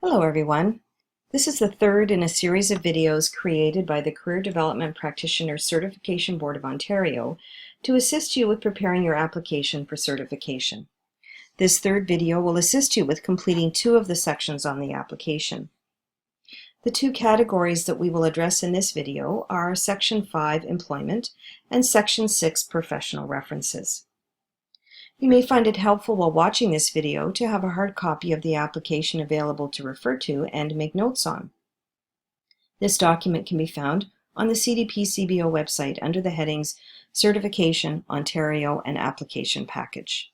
Hello everyone. This is the third in a series of videos created by the Career Development Practitioner Certification Board of Ontario to assist you with preparing your application for certification. This third video will assist you with completing two of the sections on the application. The two categories that we will address in this video are Section 5 Employment and Section 6 Professional References. You may find it helpful while watching this video to have a hard copy of the application available to refer to and make notes on. This document can be found on the CDP-CBO website under the headings Certification, Ontario, and Application Package.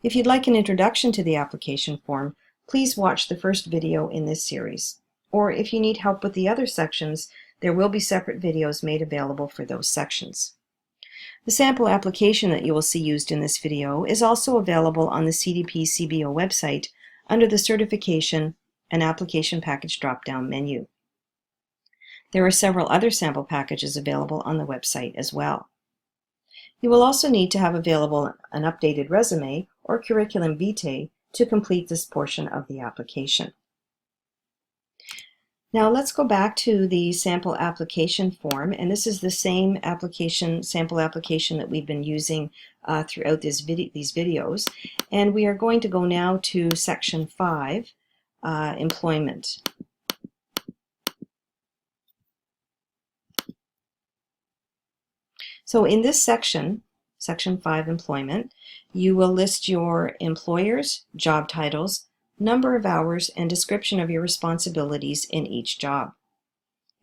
If you'd like an introduction to the application form, please watch the first video in this series. Or if you need help with the other sections, there will be separate videos made available for those sections. The sample application that you will see used in this video is also available on the CDP-CBO website under the Certification and Application Package drop-down menu. There are several other sample packages available on the website as well. You will also need to have available an updated resume or curriculum vitae to complete this portion of the application. Now let's go back to the sample application form, and this is the same sample application that we've been using throughout these videos. And we are going to go now to Section 5, Employment. So in this section, Section 5, Employment, you will list your employers, job titles, number of hours, and description of your responsibilities in each job.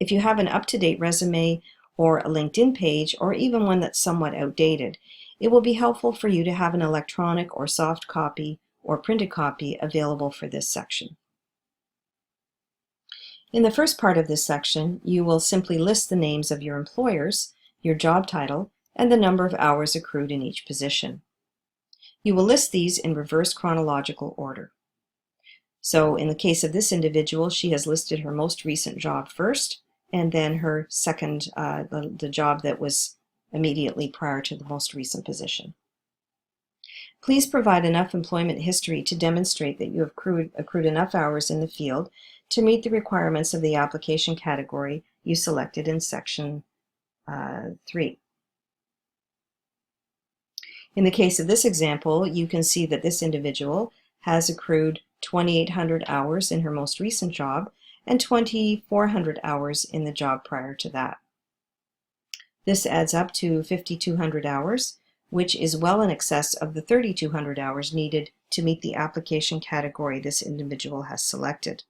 If you have an up-to-date resume or a LinkedIn page, or even one that's somewhat outdated, it will be helpful for you to have an electronic or soft copy or printed copy available for this section. In the first part of this section, you will simply list the names of your employers, your job title, and the number of hours accrued in each position. You will list these in reverse chronological order. So in the case of this individual, she has listed her most recent job first, and then her second, the job that was immediately prior to the most recent position. Please provide enough employment history to demonstrate that you have accrued enough hours in the field to meet the requirements of the application category you selected in Section 3. In the case of this example, you can see that this individual has accrued 2,800 hours in her most recent job and 2,400 hours in the job prior to that. This adds up to 5,200 hours, which is well in excess of the 3,200 hours needed to meet the application category this individual has selected.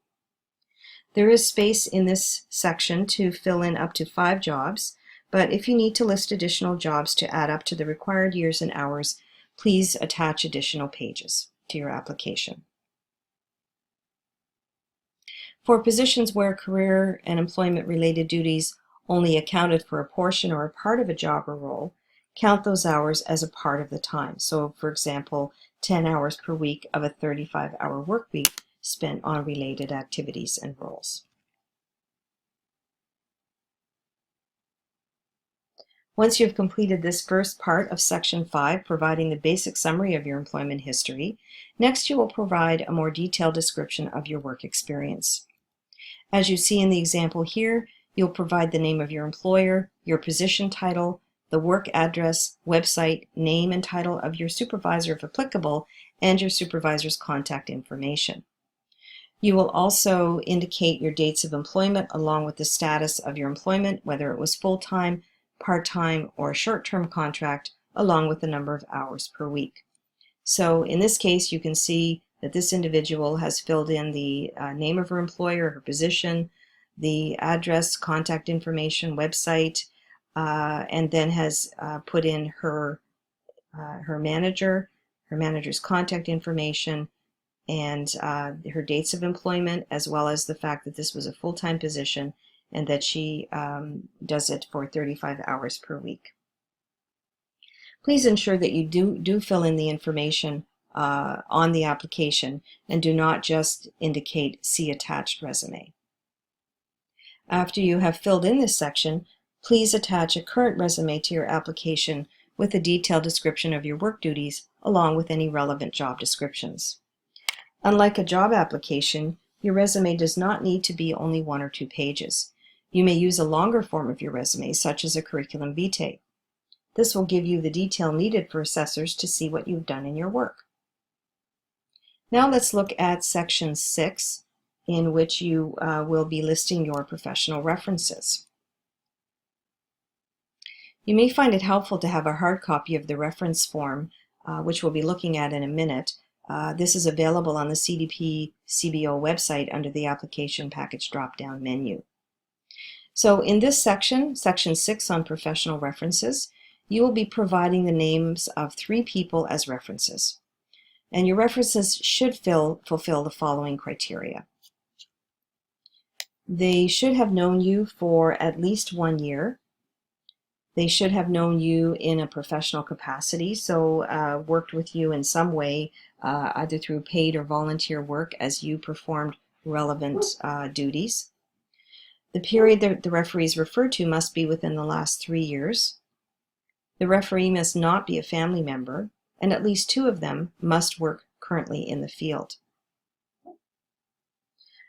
There is space in this section to fill in up to 5 jobs, but if you need to list additional jobs to add up to the required years and hours, please attach additional pages to your application. For positions where career and employment-related duties only accounted for a portion or a part of a job or role, count those hours as a part of the time. So, for example, 10 hours per week of a 35-hour work week spent on related activities and roles. Once you've completed this first part of Section 5, providing the basic summary of your employment history, next you will provide a more detailed description of your work experience. As you see in the example here, you'll provide the name of your employer, your position title, the work address, website, name and title of your supervisor if applicable, and your supervisor's contact information. You will also indicate your dates of employment along with the status of your employment, whether it was full-time, part-time, or a short-term contract, along with the number of hours per week. So in this case, you can see that this individual has filled in the name of her employer, her position, the address, contact information, website, and then has put in her manager's contact information, and her dates of employment, as well as the fact that this was a full-time position and that she does it for 35 hours per week. Please ensure that you do fill in the information on the application and do not just indicate "see attached resume." After you have filled in this section, please attach a current resume to your application with a detailed description of your work duties along with any relevant job descriptions. Unlike a job application, Your resume does not need to be only 1 or 2 pages. You may use a longer form of your resume, such as a curriculum vitae. This will give you the detail needed for assessors to see what you've done in your work. Now let's look at section 6, in which you will be listing your professional references. You may find it helpful to have a hard copy of the reference form, which we'll be looking at in a minute. This is available on the CDP CBO website under the Application Package drop-down menu. So in this section, section 6 on professional references, you will be providing the names of 3 people as references. And your references should fulfill the following criteria. They should have known you for at least 1 year. They should have known you in a professional capacity, so worked with you in some way, either through paid or volunteer work as you performed relevant duties. The period that the referee is referred to must be within the last 3 years. The referee must not be a family member, and at least 2 of them must work currently in the field.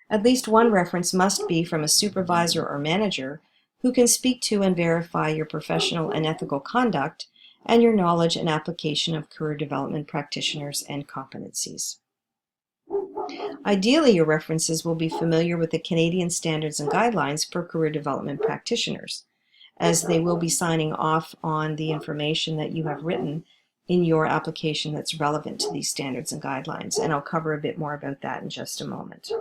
At least 1 reference must be from a supervisor or manager who can speak to and verify your professional and ethical conduct and your knowledge and application of career development practitioners and competencies. Ideally, your references will be familiar with the Canadian standards and guidelines for career development practitioners, as they will be signing off on the information that you have written in your application that's relevant to these standards and guidelines, and I'll cover a bit more about that in just a moment.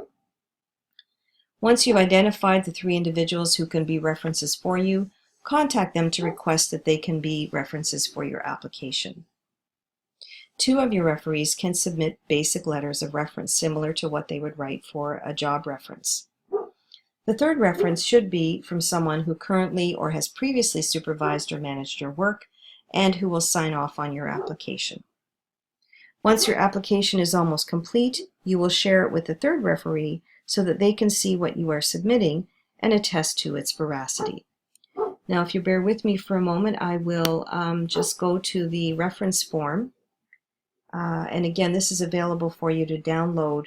Once you've identified the 3 individuals who can be references for you, contact them to request that they can be references for your application. 2 of your referees can submit basic letters of reference similar to what they would write for a job reference. The 3rd reference should be from someone who currently or has previously supervised or managed your work and who will sign off on your application. Once your application is almost complete, you will share it with the 3rd referee so that they can see what you are submitting and attest to its veracity. Now, if you bear with me for a moment, I will just go to the reference form. And again, this is available for you to download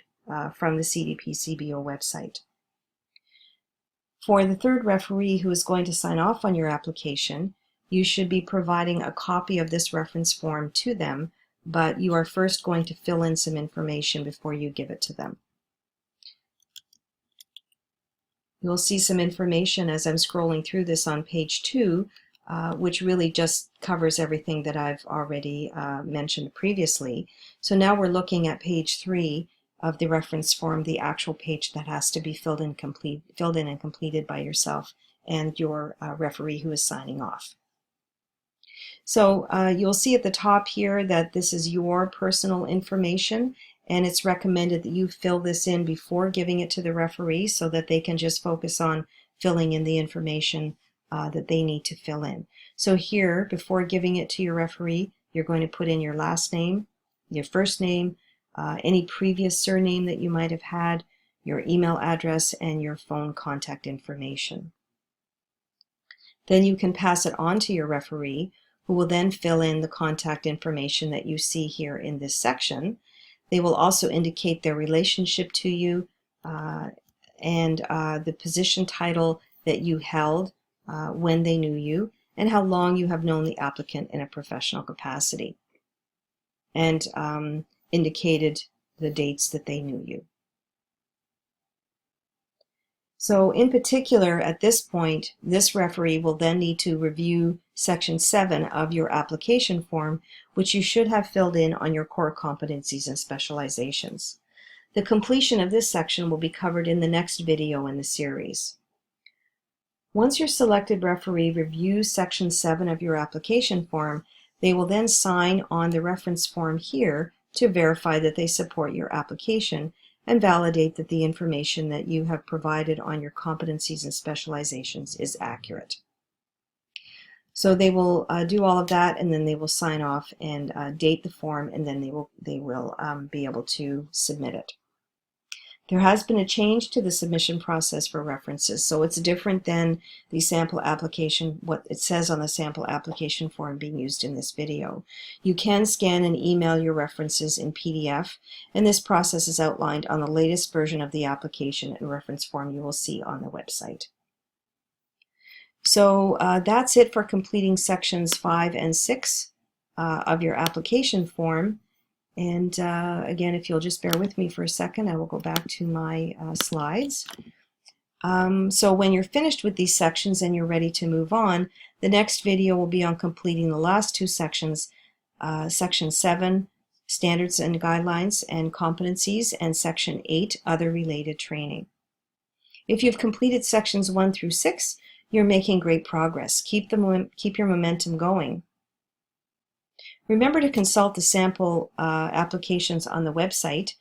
from the CDP CBO website. For the 3rd referee who is going to sign off on your application, you should be providing a copy of this reference form to them, but you are first going to fill in some information before you give it to them. You'll see some information as I'm scrolling through this on page 2, which really just covers everything that I've already mentioned previously. So now we're looking at page 3 of the reference form, the actual page that has to be filled in and completed by yourself and your referee who is signing off. So you'll see at the top here that this is your personal information, and it's recommended that you fill this in before giving it to the referee so that they can just focus on filling in the information that they need to fill in. So here, before giving it to your referee, you're going to put in your last name, your first name, any previous surname that you might have had, your email address, and your phone contact information. Then you can pass it on to your referee, who will then fill in the contact information that you see here in this section. They will also indicate their relationship to you and the position title that you held when they knew you, and how long you have known the applicant in a professional capacity, and indicated the dates that they knew you. So in particular, at this point, this referee will then need to review section 7 of your application form, which you should have filled in on your core competencies and specializations. The completion of this section will be covered in the next video in the series. Once your selected referee reviews section 7 of your application form, they will then sign on the reference form here to verify that they support your application and validate that the information that you have provided on your competencies and specializations is accurate. So they will do all of that, and then they will sign off and date the form, and then they will be able to submit it. There has been a change to the submission process for references, so it's different than the sample application, what it says on the sample application form being used in this video. You can scan and email your references in PDF, and this process is outlined on the latest version of the application and reference form you will see on the website. So that's it for completing sections 5 and 6 of your application form. And again, if you'll just bear with me for a second, I will go back to my slides. So when you're finished with these sections and you're ready to move on, the next video will be on completing the last 2 sections, Section 7, Standards and Guidelines and Competencies, and Section 8, Other Related Training. If you've completed sections 1 through 6, you're making great progress. Keep your momentum going. Remember to consult the sample applications on the website,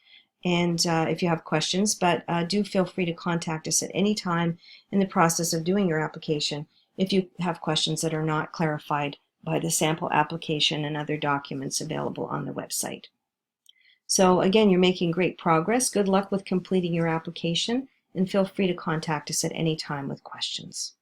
and if you have questions, but do feel free to contact us at any time in the process of doing your application if you have questions that are not clarified by the sample application and other documents available on the website. So again, you're making great progress. Good luck with completing your application, and feel free to contact us at any time with questions.